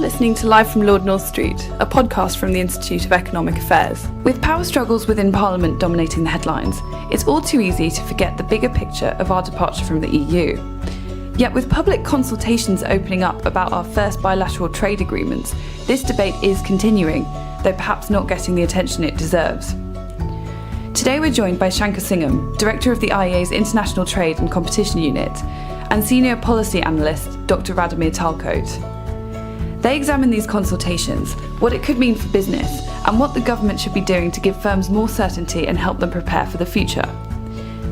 listening to Live from Lord North Street, a podcast from the Institute of Economic Affairs. With power struggles within Parliament dominating the headlines, it's all too easy to forget the bigger picture of our departure from the EU. Yet with public consultations opening up about our first bilateral trade agreements, this debate is continuing, though perhaps not getting the attention it deserves. Today we're joined by Shanker Singham, Director of the IEA's International Trade and Competition Unit, and Senior Policy Analyst Dr. Radomir Tylecote. They examine these consultations, what it could mean for business, and what the government should be doing to give firms more certainty and help them prepare for the future.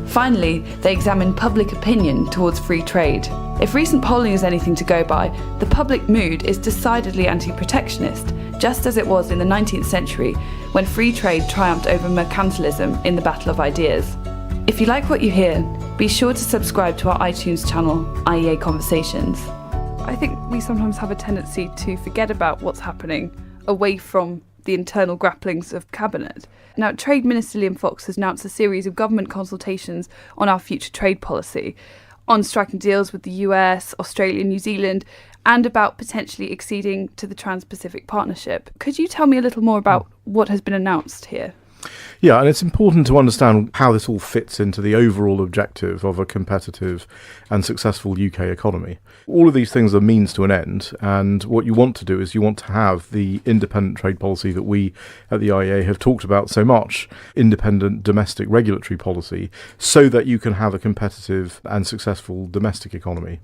Finally, they examine public opinion towards free trade. If recent polling is anything to go by, the public mood is decidedly anti-protectionist, just as it was in the 19th century when free trade triumphed over mercantilism in the battle of ideas. If you like what you hear, be sure to subscribe to our iTunes channel, IEA Conversations. I think we sometimes have a tendency to forget about what's happening away from the internal grapplings of Cabinet. Now, Trade Minister Liam Fox has announced a series of government consultations on our future trade policy, on striking deals with the US, Australia, New Zealand, and about potentially acceding to the Trans-Pacific Partnership. Could you tell me a little more about what has been announced here? Yeah, and it's important to understand how this all fits into the overall objective of a competitive and successful UK economy. All of these things are means to an end, and what you want to do is you want to have the independent trade policy that we at the IEA have talked about so much, independent domestic regulatory policy, so that you can have a competitive and successful domestic economy.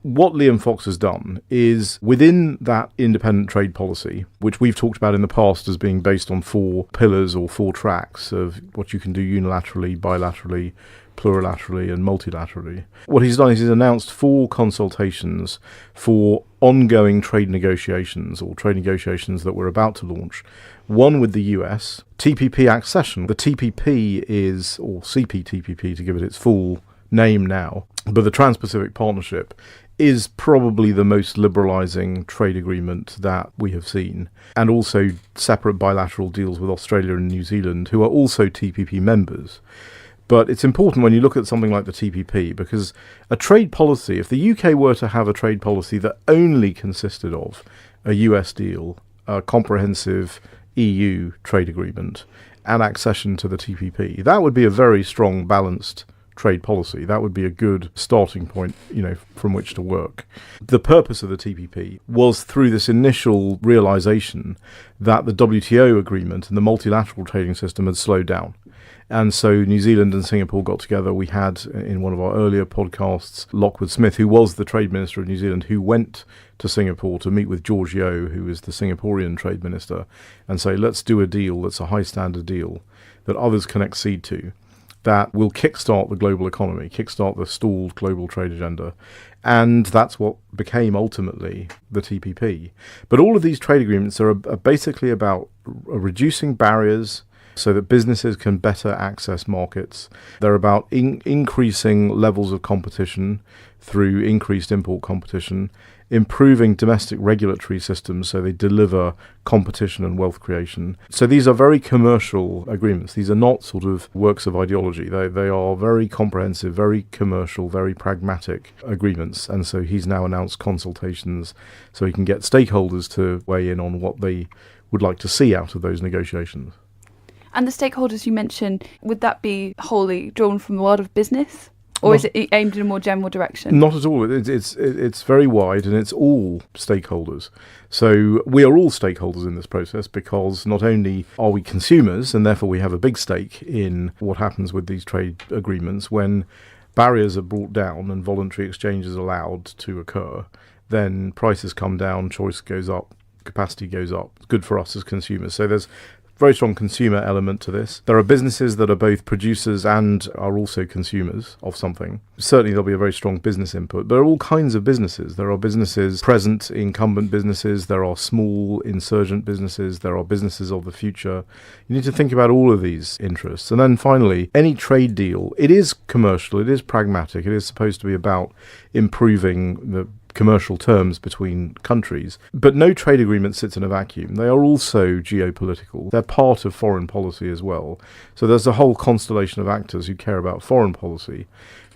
What Liam Fox has done is, within that independent trade policy, which we've talked about in the past as being based on 4 pillars or 4 tracks of what you can do unilaterally, bilaterally, plurilaterally and multilaterally. What he's done is he's announced 4 consultations for ongoing trade negotiations or trade negotiations that we're about to launch. One with the US, TPP accession. The TPP is, or CPTPP to give it its full name now, but the Trans-Pacific Partnership is probably the most liberalising trade agreement that we have seen, and also separate bilateral deals with Australia and New Zealand, who are also TPP members. But it's important when you look at something like the TPP, because a trade policy, if the UK were to have a trade policy that only consisted of a US deal, a comprehensive EU trade agreement, and accession to the TPP, that would be a very strong, balanced trade policy. That would be a good starting point, from which to work. The purpose of the TPP was through this initial realization that the WTO agreement and the multilateral trading system had slowed down. And so New Zealand and Singapore got together. We had, in one of our earlier podcasts, Lockwood Smith, who was the Trade Minister of New Zealand, who went to Singapore to meet with George Yeo, who is the Singaporean Trade Minister, and say, let's do a deal that's a high standard deal that others can accede to, that will kickstart the global economy, kickstart the stalled global trade agenda. And that's what became ultimately the TPP. But all of these trade agreements are basically about reducing barriers so that businesses can better access markets. They're about increasing levels of competition through increased import competition, improving domestic regulatory systems so they deliver competition and wealth creation. So these are very commercial agreements. These are not sort of works of ideology. They are very comprehensive, very commercial, very pragmatic agreements. And so he's now announced consultations so he can get stakeholders to weigh in on what they would like to see out of those negotiations. And the stakeholders you mentioned, would that be wholly drawn from the world of business? Or is it aimed in a more general direction? Not at all. It's very wide, and it's all stakeholders. So we are all stakeholders in this process, because not only are we consumers, and therefore we have a big stake in what happens with these trade agreements. When barriers are brought down and voluntary exchanges allowed to occur, then prices come down, choice goes up, capacity goes up. It's good for us as consumers. So there's very strong consumer element to this. There are businesses that are both producers and are also consumers of something. Certainly there'll be a very strong business input. There are all kinds of businesses. There are businesses present, incumbent businesses. There are small insurgent businesses. There are businesses of the future. You need to think about all of these interests. And then finally, any trade deal, it is commercial, it is pragmatic, it is supposed to be about improving the commercial terms between countries. But no trade agreement sits in a vacuum. They are also geopolitical. They're part of foreign policy as well. So there's a whole constellation of actors who care about foreign policy,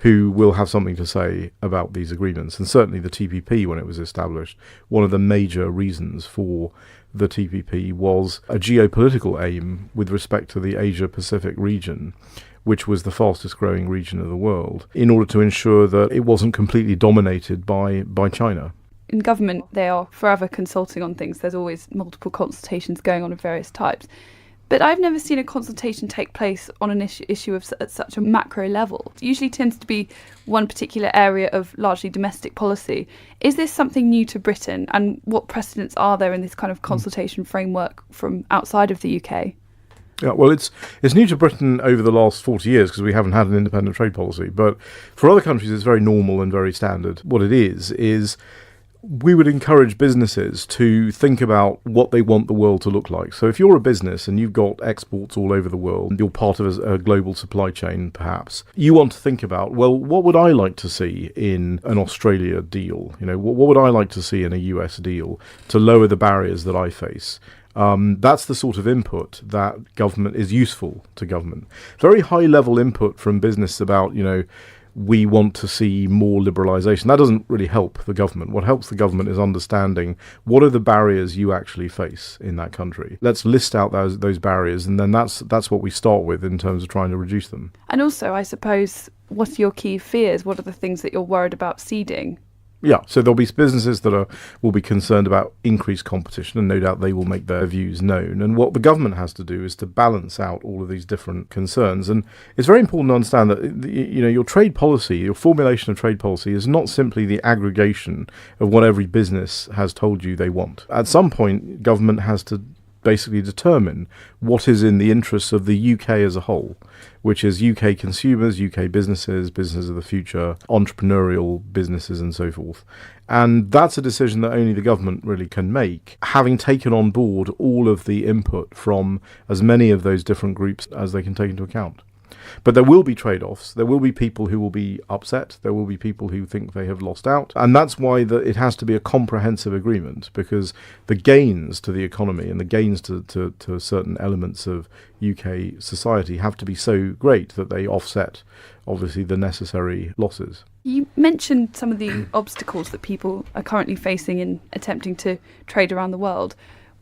who will have something to say about these agreements. And certainly the TPP, when it was established, one of the major reasons for the TPP was a geopolitical aim with respect to the Asia-Pacific region, which was the fastest growing region of the world, in order to ensure that it wasn't completely dominated by China. In government, they are forever consulting on things. There's always multiple consultations going on of various types. But I've never seen a consultation take place on an issue at such a macro level. It usually tends to be one particular area of largely domestic policy. Is this something new to Britain? And what precedents are there in this kind of consultation framework from outside of the UK? Yeah, well, it's new to Britain over the last 40 years because we haven't had an independent trade policy. But for other countries, it's very normal and very standard. What it is we would encourage businesses to think about what they want the world to look like. So if you're a business and you've got exports all over the world, you're part of a global supply chain perhaps, you want to think about, well, what would I like to see in an Australia deal? What would I like to see in a US deal to lower the barriers that I face? That's the sort of input that government is useful to government. Very high level input from business about, we want to see more liberalisation. That doesn't really help the government. What helps the government is understanding what are the barriers you actually face in that country. Let's list out those barriers, and then that's what we start with in terms of trying to reduce them. And also, I suppose, what are your key fears? What are the things that you're worried about ceding? Yeah, so there'll be businesses that will be concerned about increased competition, and no doubt they will make their views known. And what the government has to do is to balance out all of these different concerns. And it's very important to understand that your trade policy, your formulation of trade policy, is not simply the aggregation of what every business has told you they want. At some point, government has to basically determine what is in the interests of the UK as a whole, which is UK consumers, UK businesses of the future, entrepreneurial businesses and so forth. And that's a decision that only the government really can make, having taken on board all of the input from as many of those different groups as they can take into account. But there will be trade-offs. There will be people who will be upset. There will be people who think they have lost out. And that's why it has to be a comprehensive agreement, because the gains to the economy and the gains to certain elements of UK society have to be so great that they offset, obviously, the necessary losses. You mentioned some of the obstacles that people are currently facing in attempting to trade around the world.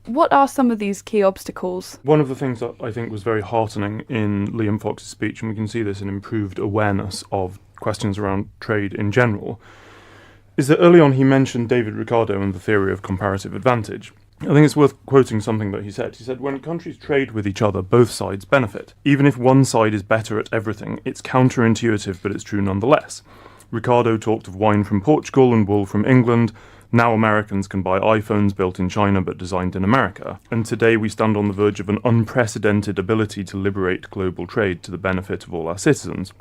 What are some of these key obstacles? One of the things that I think was very heartening in Liam Fox's speech, and we can see this in improved awareness of questions around trade in general, is that early on he mentioned David Ricardo and the theory of comparative advantage. I think it's worth quoting something that he said. He said, when countries trade with each other, both sides benefit. Even if one side is better at everything, it's counterintuitive, but it's true nonetheless. Ricardo talked of wine from Portugal and wool from England. Now Americans can buy iPhones built in China but designed in America. And today we stand on the verge of an unprecedented ability to liberate global trade to the benefit of all our citizens,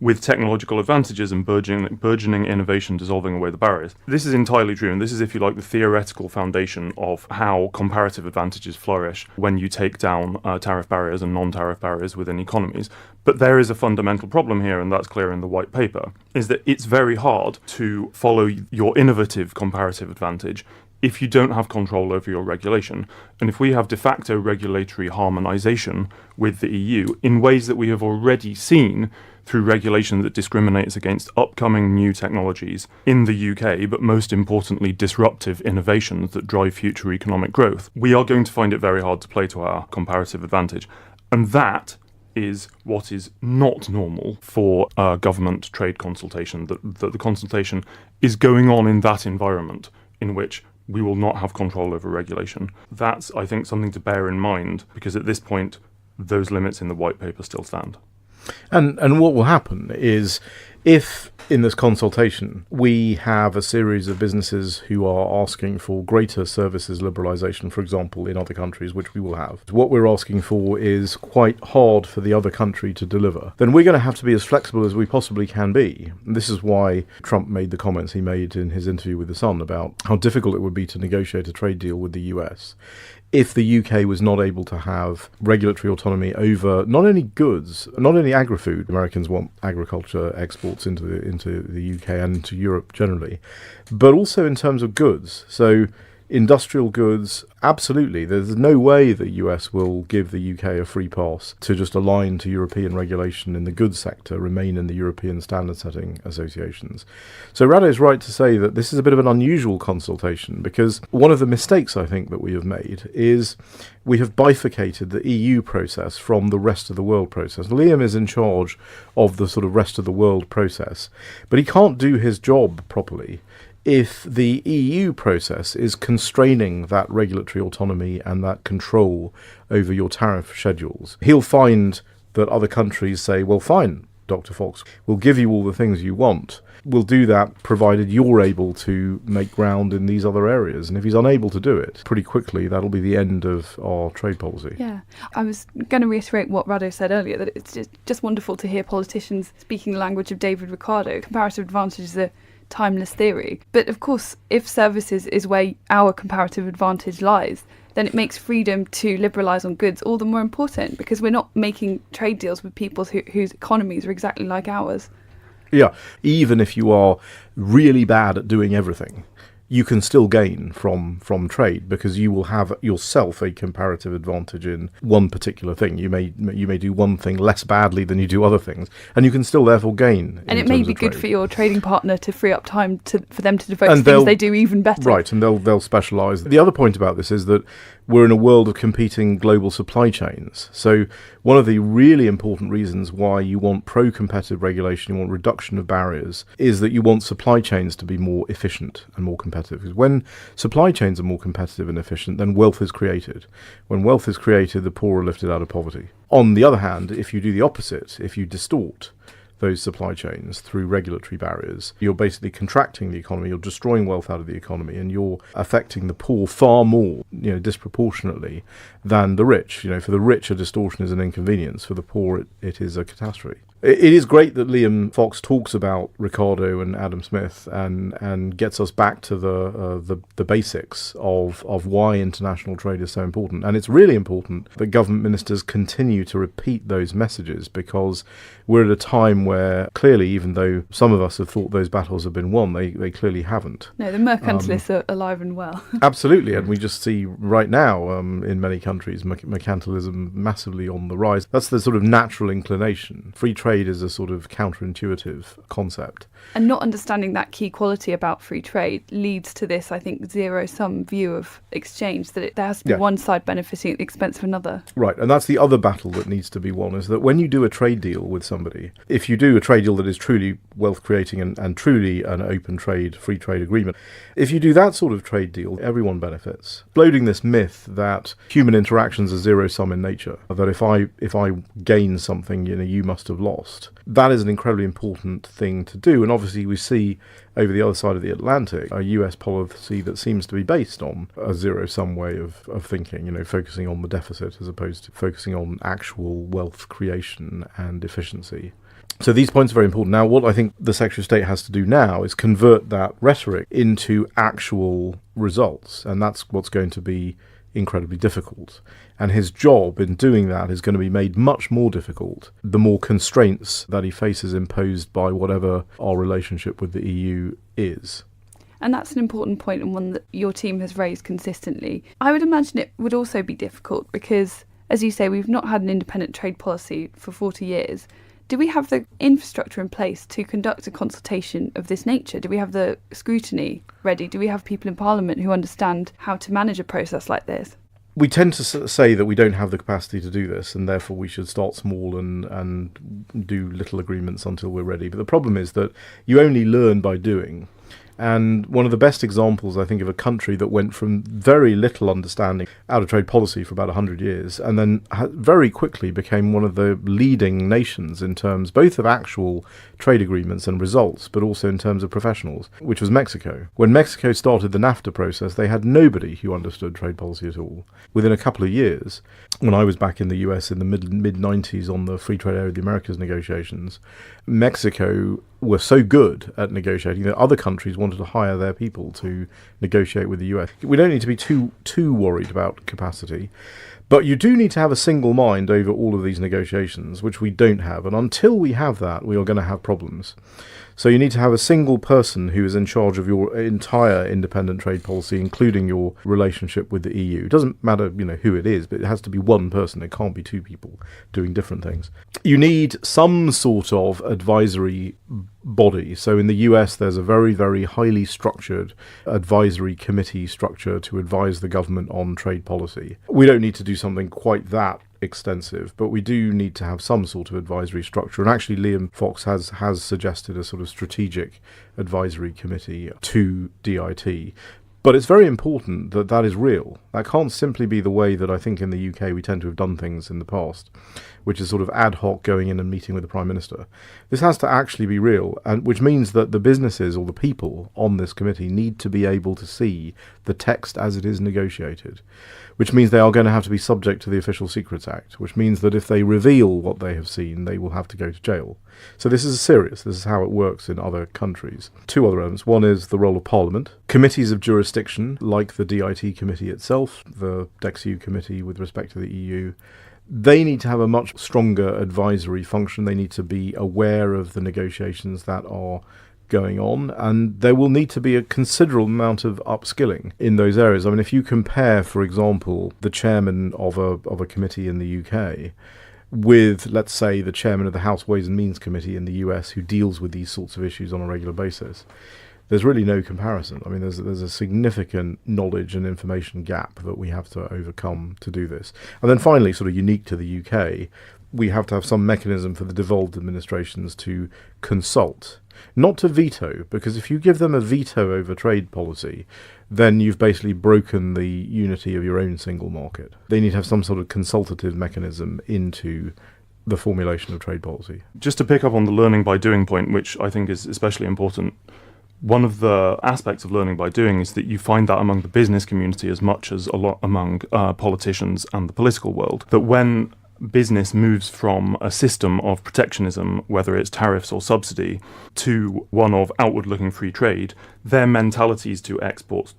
with technological advantages and burgeoning innovation dissolving away the barriers. This is entirely true, and this is, if you like, the theoretical foundation of how comparative advantages flourish when you take down tariff barriers and non-tariff barriers within economies. But there is a fundamental problem here, and that's clear in the white paper, is that it's very hard to follow your innovative comparative advantage if you don't have control over your regulation. And if we have de facto regulatory harmonisation with the EU in ways that we have already seen through regulation that discriminates against upcoming new technologies in the UK, but most importantly disruptive innovations that drive future economic growth, we are going to find it very hard to play to our comparative advantage. And that is what is not normal for a government trade consultation, that the consultation is going on in that environment in which we will not have control over regulation. That's, I think, something to bear in mind, because at this point, those limits in the white paper still stand. And what will happen is, if in this consultation we have a series of businesses who are asking for greater services liberalisation, for example, in other countries, which we will have, what we're asking for is quite hard for the other country to deliver, then we're going to have to be as flexible as we possibly can be. And this is why Trump made the comments he made in his interview with The Sun about how difficult it would be to negotiate a trade deal with the US if the UK was not able to have regulatory autonomy over not only goods, not only agri-food. Americans want agriculture exports into the UK and into Europe generally, but also in terms of goods. So Industrial goods, absolutely. There's no way the US will give the UK a free pass to just align to European regulation in the goods sector, remain in the European standard setting associations. So Rado's right to say that this is a bit of an unusual consultation, because one of the mistakes I think that we have made is we have bifurcated the EU process from the rest of the world process. Liam is in charge of the sort of rest of the world process, but he can't do his job properly if the EU process is constraining that regulatory autonomy and that control over your tariff schedules. He'll find that other countries say, well, fine, Dr. Fox, we'll give you all the things you want. We'll do that provided you're able to make ground in these other areas. And if he's unable to do it, pretty quickly, that'll be the end of our trade policy. Yeah, I was going to reiterate what Rado said earlier, that it's just wonderful to hear politicians speaking the language of David Ricardo. Comparative advantage is a timeless theory. But of course, if services is where our comparative advantage lies, then it makes freedom to liberalise on goods all the more important, because we're not making trade deals with people whose economies are exactly like ours. Yeah, even if you are really bad at doing everything, you can still gain from trade, because you will have yourself a comparative advantage in one particular thing. You may do one thing less badly than you do other things, and you can still therefore gain. And it may be good for your trading partner to free up time for them to devote to things they do even better. Right, and they'll specialise. The other point about this is that we're in a world of competing global supply chains. So one of the really important reasons why you want pro-competitive regulation, you want reduction of barriers, is that you want supply chains to be more efficient and more competitive. Because when supply chains are more competitive and efficient, then wealth is created. When wealth is created, the poor are lifted out of poverty. On the other hand, if you do the opposite, if you distort those supply chains through regulatory barriers, you're basically contracting the economy, you're destroying wealth out of the economy, and you're affecting the poor far more, disproportionately than the rich. For the rich, a distortion is an inconvenience. For the poor, it is a catastrophe. It is great that Liam Fox talks about Ricardo and Adam Smith and gets us back to the basics of why international trade is so important. And it's really important that government ministers continue to repeat those messages, because we're at a time where clearly, even though some of us have thought those battles have been won, they clearly haven't. No, the mercantilists are alive and well. Absolutely, and we just see right now in many countries mercantilism massively on the rise. That's the sort of natural inclination. Free trade is a sort of counterintuitive concept. And not understanding that key quality about free trade leads to this, I think, zero-sum view of exchange, that there has to be one side benefiting at the expense of another. Right, and that's the other battle that needs to be won, is that when you do a trade deal with somebody, if you do a trade deal that is truly wealth-creating and truly an open trade, free trade agreement, if you do that sort of trade deal, everyone benefits. Exploding this myth that human interactions are zero-sum in nature, that if I gain something, you must have lost. That is an incredibly important thing to do, and obviously we see over the other side of the Atlantic a US policy that seems to be based on a zero-sum way of thinking, focusing on the deficit as opposed to focusing on actual wealth creation and efficiency. So these points are very important. Now, what I think the Secretary of State has to do now is convert that rhetoric into actual results, and that's what's going to be incredibly difficult. And his job in doing that is going to be made much more difficult the more constraints that he faces imposed by whatever our relationship with the EU is. And that's an important point, and one that your team has raised consistently. I would imagine it would also be difficult because, as you say, we've not had an independent trade policy for 40 years. Do we have the infrastructure in place to conduct a consultation of this nature? Do we have the scrutiny ready? Do we have people in Parliament who understand how to manage a process like this? We tend to say that we don't have the capacity to do this, and therefore we should start small and do little agreements until we're ready. But the problem is that you only learn by doing. And one of the best examples, I think, of a country that went from very little understanding out of trade policy for about 100 years and then very quickly became one of the leading nations in terms both of actual trade agreements and results, but also in terms of professionals, which was Mexico. When Mexico started the NAFTA process, they had nobody who understood trade policy at all. Within a couple of years, when I was back in the US in the mid-90s on the Free Trade Area of the Americas negotiations, Mexico were so good at negotiating that other countries wanted to hire their people to negotiate with the US. We don't need to be too worried about capacity. But you do need to have a single mind over all of these negotiations, which we don't have. And until we have that, we are going to have problems. So you need to have a single person who is in charge of your entire independent trade policy, including your relationship with the EU. It doesn't matter, who it is, but it has to be one person. It can't be two people doing different things. You need some sort of advisory body. So in the US, there's a very, very highly structured advisory committee structure to advise the government on trade policy. We don't need to do something quite that extensive, but we do need to have some sort of advisory structure. And actually, Liam Fox has suggested a sort of strategic advisory committee to DIT. But it's very important that that is real. That can't simply be the way that I think in the UK we tend to have done things in the past, which is sort of ad hoc going in and meeting with the Prime Minister. This has to actually be real, and which means that the businesses or the people on this committee need to be able to see the text as it is negotiated, which means they are going to have to be subject to the Official Secrets Act, which means that if they reveal what they have seen, they will have to go to jail. So this is serious. This is how it works in other countries. Two other elements. One is the role of Parliament. Committees of jurisdiction, like the DIT committee itself, the DEXU committee with respect to the EU, they need to have a much stronger advisory function. They need to be aware of the negotiations that are going on, and there will need to be a considerable amount of upskilling in those areas. I mean, if you compare, for example, the chairman of a committee in the UK with, let's say, the chairman of the House Ways and Means Committee in the US, who deals with these sorts of issues on a regular basis, there's really no comparison. I mean, there's a significant knowledge and information gap that we have to overcome to do this. And then finally, sort of unique to the UK, we have to have some mechanism for the devolved administrations to consult, not to veto, because if you give them a veto over trade policy, then you've basically broken the unity of your own single market. They need to have some sort of consultative mechanism into the formulation of trade policy. Just to pick up on the learning by doing point, which I think is especially important, one of the aspects of learning by doing is that you find that among the business community as much as a lot among politicians and the political world, that when business moves from a system of protectionism, whether it's tariffs or subsidy, to one of outward-looking free trade, their mentalities to exports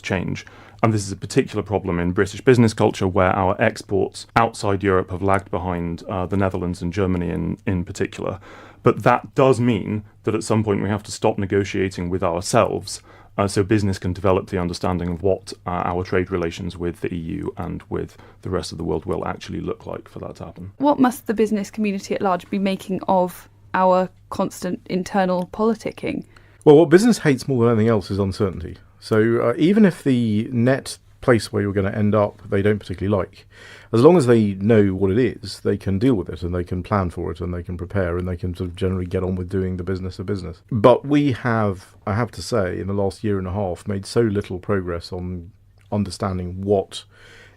change. And this is a particular problem in British business culture, where our exports outside Europe have lagged behind the Netherlands and Germany in particular. But that does mean that at some point we have to stop negotiating with ourselves, so business can develop the understanding of what our trade relations with the EU and with the rest of the world will actually look like for that to happen. What must the business community at large be making of our constant internal politicking? Well, what business hates more than anything else is uncertainty. So even if the net place where you're going to end up they don't particularly like, as long as they know what it is, they can deal with it and they can plan for it and they can prepare and they can sort of generally get on with doing the business of business. But we have, I have to say, in the last year and a half made so little progress on understanding what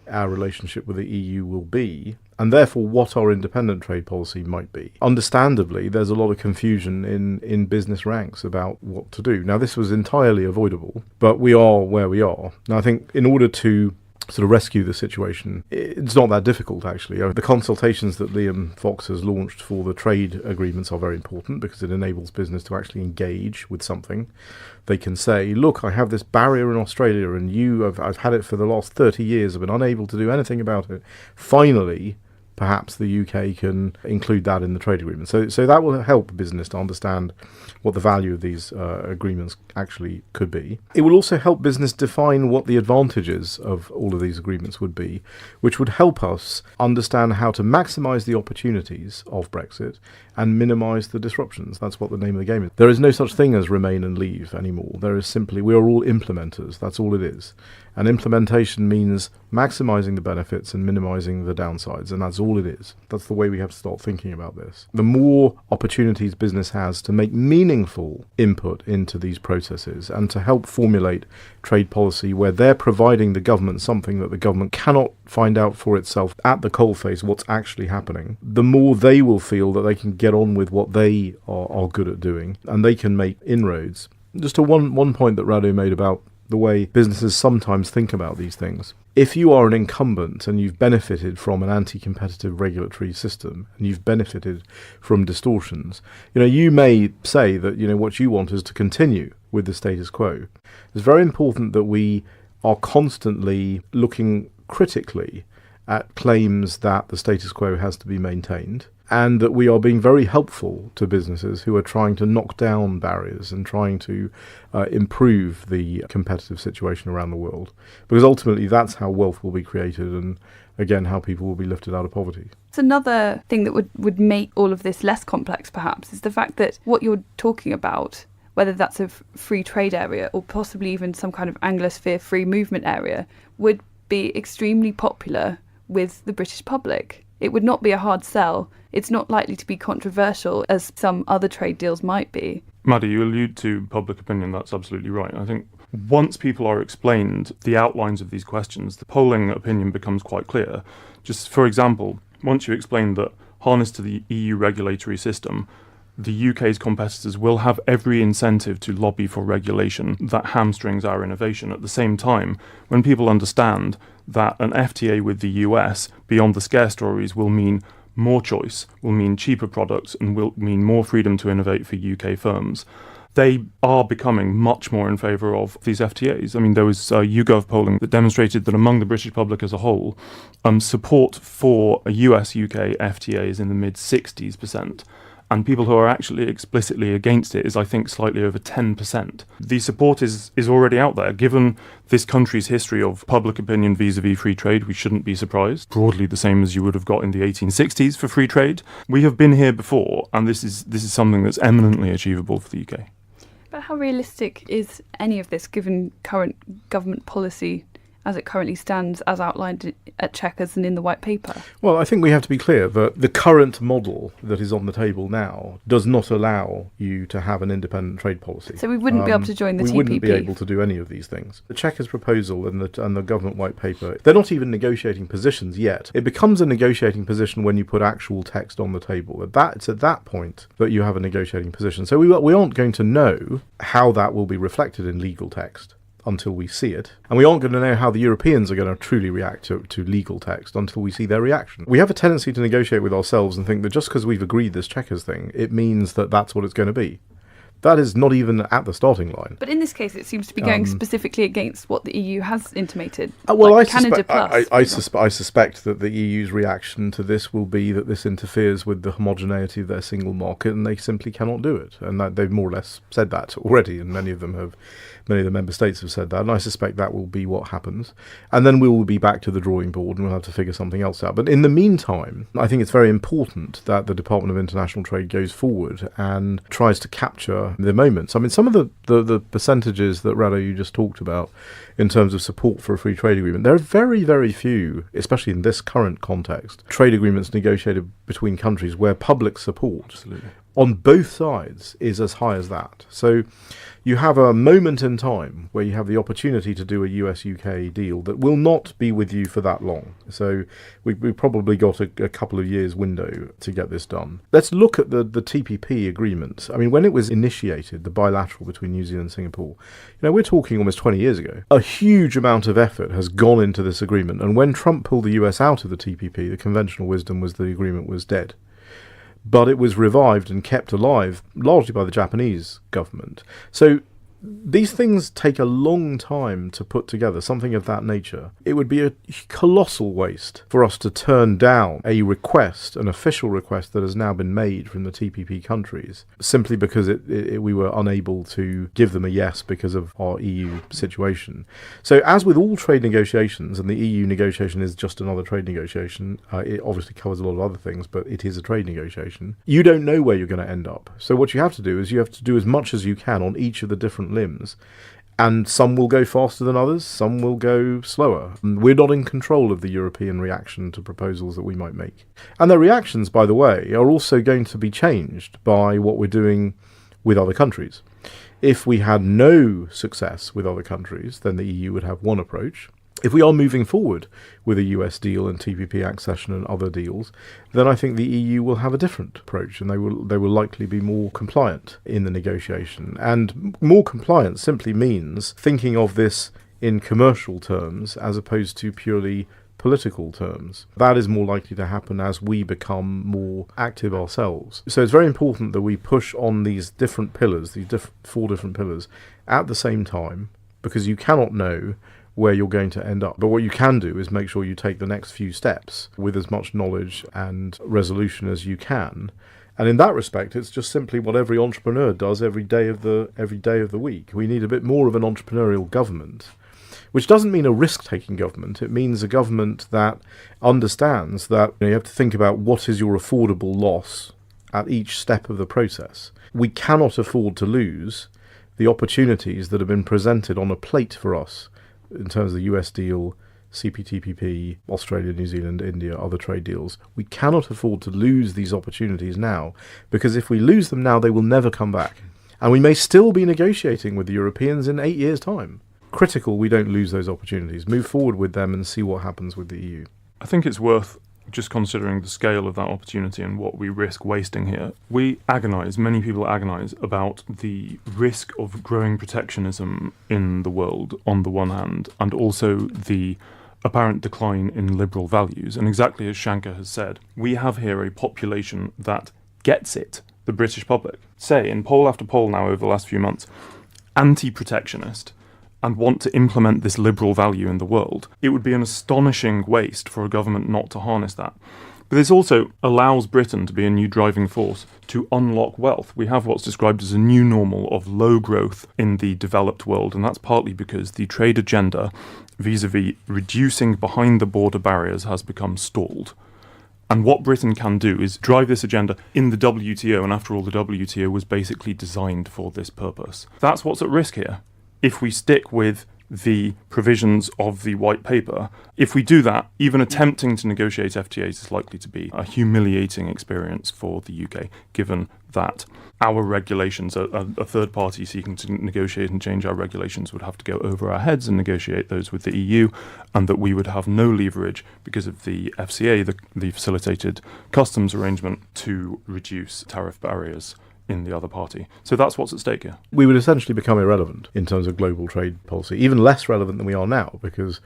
our relationship with the EU will be, and therefore what our independent trade policy might be. Understandably, there's a lot of confusion in business ranks about what to do. Now, this was entirely avoidable, but we are where we are. Now, I think in order to sort of rescue the situation, it's not that difficult, actually. The consultations that Liam Fox has launched for the trade agreements are very important because it enables business to actually engage with something. They can say, look, I have this barrier in Australia and I've had it for the last 30 years, I've been unable to do anything about it. Finally, perhaps the UK can include that in the trade agreement. So that will help business to understand what the value of these agreements actually could be. It will also help business define what the advantages of all of these agreements would be, which would help us understand how to maximise the opportunities of Brexit and minimise the disruptions. That's what the name of the game is. There is no such thing as remain and leave anymore. There is simply, we are all implementers. That's all it is. And implementation means maximising the benefits and minimising the downsides, and that's all it is. That's the way we have to start thinking about this. The more opportunities business has to make meaningful input into these processes and to help formulate trade policy where they're providing the government something that the government cannot find out for itself at the coalface what's actually happening, the more they will feel that they can get on with what they are good at doing and they can make inroads. Just to one point that Rado made about the way businesses sometimes think about these things. If you are an incumbent and you've benefited from an anti-competitive regulatory system and you've benefited from distortions, you may say that, what you want is to continue with the status quo. It's very important that we are constantly looking critically at claims that the status quo has to be maintained, and that we are being very helpful to businesses who are trying to knock down barriers and trying to improve the competitive situation around the world. Because ultimately that's how wealth will be created and, again, how people will be lifted out of poverty. It's another thing that would make all of this less complex, perhaps, is the fact that what you're talking about, whether that's a free trade area or possibly even some kind of Anglosphere free movement area, would be extremely popular with the British public. It would not be a hard sell. It's not likely to be controversial as some other trade deals might be. Maddie, you allude to public opinion. That's absolutely right. I think once people are explained the outlines of these questions, the polling opinion becomes quite clear. Just for example, once you explain that harnessed to the EU regulatory system, the UK's competitors will have every incentive to lobby for regulation that hamstrings our innovation. At the same time, when people understand that an FTA with the US, beyond the scare stories, will mean more choice, will mean cheaper products, and will mean more freedom to innovate for UK firms, they are becoming much more in favour of these FTAs. I mean, there was YouGov polling that demonstrated that among the British public as a whole, support for a US-UK FTA is in the mid-60s%. And people who are actually explicitly against it is, I think, slightly over 10%. The support is already out there. Given this country's history of public opinion vis-à-vis free trade, we shouldn't be surprised. Broadly the same as you would have got in the 1860s for free trade. We have been here before, and this is something that's eminently achievable for the UK. But how realistic is any of this, given current government policy as it currently stands, as outlined at Chequers and in the White Paper? Well, I think we have to be clear that the current model that is on the table now does not allow you to have an independent trade policy. So we wouldn't be able to join the TPP? We wouldn't be able to do any of these things. The Chequers proposal and the government White Paper, they're not even negotiating positions yet. It becomes a negotiating position when you put actual text on the table. It's at that point that you have a negotiating position. So we aren't going to know how that will be reflected in legal text until we see it. And we aren't going to know how the Europeans are going to truly react to legal text until we see their reaction. We have a tendency to negotiate with ourselves and think that just because we've agreed this Chequers thing, it means that that's what it's going to be. That is not even at the starting line. But in this case, it seems to be going specifically against what the EU has intimated. I suspect that the EU's reaction to this will be that this interferes with the homogeneity of their single market, and they simply cannot do it. And that they've more or less said that already, and many of the member states have said that, and I suspect that will be what happens. And then we will be back to the drawing board, and we'll have to figure something else out. But in the meantime, I think it's very important that the Department of International Trade goes forward and tries to capture the moments. I mean, some of the percentages that Rado, you just talked about in terms of support for a free trade agreement, there are very, very few, especially in this current context, trade agreements negotiated between countries where public support on both sides is as high as that. So you have a moment in time where you have the opportunity to do a US-UK deal that will not be with you for that long. So we probably got a couple of years window to get this done. Let's look at the TPP agreement. I mean, when it was initiated, the bilateral between New Zealand and Singapore, we're talking almost 20 years ago. A huge amount of effort has gone into this agreement. And when Trump pulled the US out of the TPP, the conventional wisdom was the agreement was dead. But it was revived and kept alive largely by the Japanese government. So these things take a long time to put together, something of that nature. It would be a colossal waste for us to turn down a request, an official request that has now been made from the TPP countries, simply because we were unable to give them a yes because of our EU situation. So as with all trade negotiations, and the EU negotiation is just another trade negotiation, it obviously covers a lot of other things, but it is a trade negotiation, you don't know where you're going to end up. So what you have to do is you have to do as much as you can on each of the different limbs, and some will go faster than others, some will go slower. We're not in control of the European reaction to proposals that we might make. And their reactions, by the way, are also going to be changed by what we're doing with other countries. If we had no success with other countries, then the EU would have one approach. If we are moving forward with a US deal and TPP accession and other deals, then I think the EU will have a different approach, and they will likely be more compliant in the negotiation. And more compliant simply means thinking of this in commercial terms as opposed to purely political terms. That is more likely to happen as we become more active ourselves. So it's very important that we push on these different pillars, these four different pillars, at the same time, because you cannot know where you're going to end up. But what you can do is make sure you take the next few steps with as much knowledge and resolution as you can. And in that respect, it's just simply what every entrepreneur does every day of the week. We need a bit more of an entrepreneurial government, which doesn't mean a risk-taking government. It means a government that understands that you have to think about what is your affordable loss at each step of the process. We cannot afford to lose the opportunities that have been presented on a plate for us in terms of the US deal, CPTPP, Australia, New Zealand, India, other trade deals. We cannot afford to lose these opportunities now, because if we lose them now, they will never come back. And we may still be negotiating with the Europeans in 8 years' time. Critical we don't lose those opportunities. Move forward with them and see what happens with the EU. I think it's worth just considering the scale of that opportunity and what we risk wasting here. Many people agonise about the risk of growing protectionism in the world on the one hand, and also the apparent decline in liberal values. And exactly as Shanker has said, we have here a population that gets it, the British public. Say, in poll after poll now over the last few months, anti-protectionist, and want to implement this liberal value in the world. It would be an astonishing waste for a government not to harness that. But this also allows Britain to be a new driving force to unlock wealth. We have what's described as a new normal of low growth in the developed world, and that's partly because the trade agenda vis-à-vis reducing behind the border barriers has become stalled. And what Britain can do is drive this agenda in the WTO, and after all, the WTO was basically designed for this purpose. That's what's at risk here. If we stick with the provisions of the white paper, if we do that, even attempting to negotiate FTAs is likely to be a humiliating experience for the UK, given that our regulations, a third party seeking to negotiate and change our regulations would have to go over our heads and negotiate those with the EU, and that we would have no leverage because of the FCA, the facilitated customs arrangement, to reduce tariff barriers in the other party. So that's what's at stake here. We would essentially become irrelevant in terms of global trade policy, even less relevant than we are now, because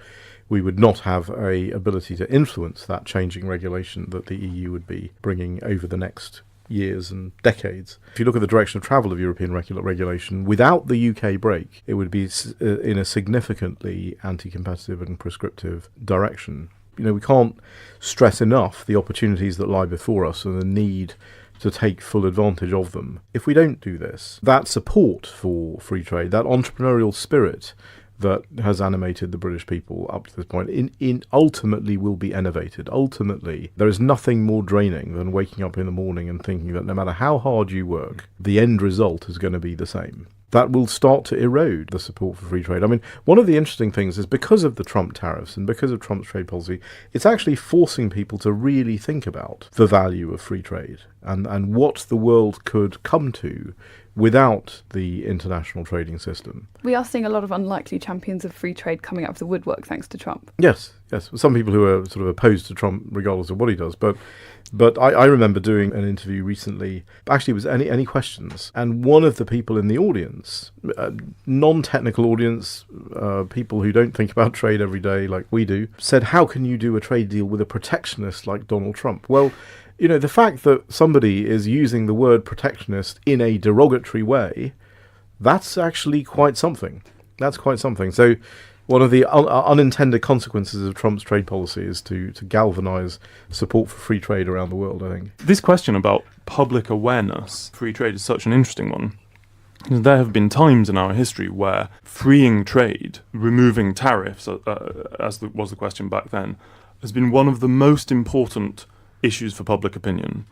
we would not have a ability to influence that changing regulation that the EU would be bringing over the next years and decades. If you look at the direction of travel of European regulation, without the UK break, it would be in a significantly anti-competitive and prescriptive direction. We can't stress enough the opportunities that lie before us and the need to take full advantage of them. If we don't do this, that support for free trade, that entrepreneurial spirit that has animated the British people up to this point, ultimately will be enervated. Ultimately, there is nothing more draining than waking up in the morning and thinking that no matter how hard you work, the end result is going to be the same. That will start to erode the support for free trade. I mean, one of the interesting things is because of the Trump tariffs and because of Trump's trade policy, it's actually forcing people to really think about the value of free trade and what the world could come to without the international trading system. We are seeing a lot of unlikely champions of free trade coming out of the woodwork thanks to Trump. Yes. Some people who are sort of opposed to Trump regardless of what he does, but I remember doing an interview recently. Actually, it was any questions, and one of the people in the audience, non-technical audience, people who don't think about trade every day like we do, said, "How can you do a trade deal with a protectionist like Donald Trump?" Well, the fact that somebody is using the word protectionist in a derogatory way, that's actually quite something. That's quite something. So one of the unintended consequences of Trump's trade policy is to galvanise support for free trade around the world, I think. This question about public awareness, free trade, is such an interesting one. There have been times in our history where freeing trade, removing tariffs, was the question back then, has been one of the most important issues for public opinion.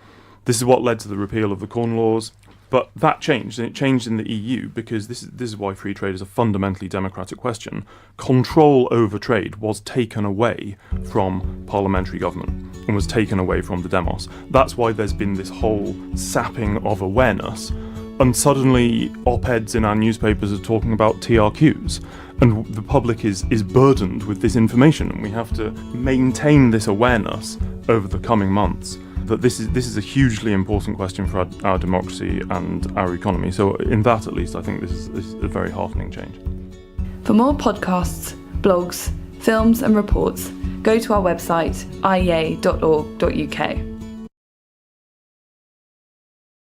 This is what led to the repeal of the Corn Laws, but that changed, and it changed in the EU because this is why free trade is a fundamentally democratic question. Control over trade was taken away from parliamentary government and was taken away from the demos. That's why there's been this whole sapping of awareness, and suddenly op-eds in our newspapers are talking about TRQs, and the public is burdened with this information, and we have to maintain this awareness over the coming months that this is a hugely important question for our democracy and our economy. So in that, at least, I think this is a very heartening change. For more podcasts, blogs, films and reports, go to our website iea.org.uk.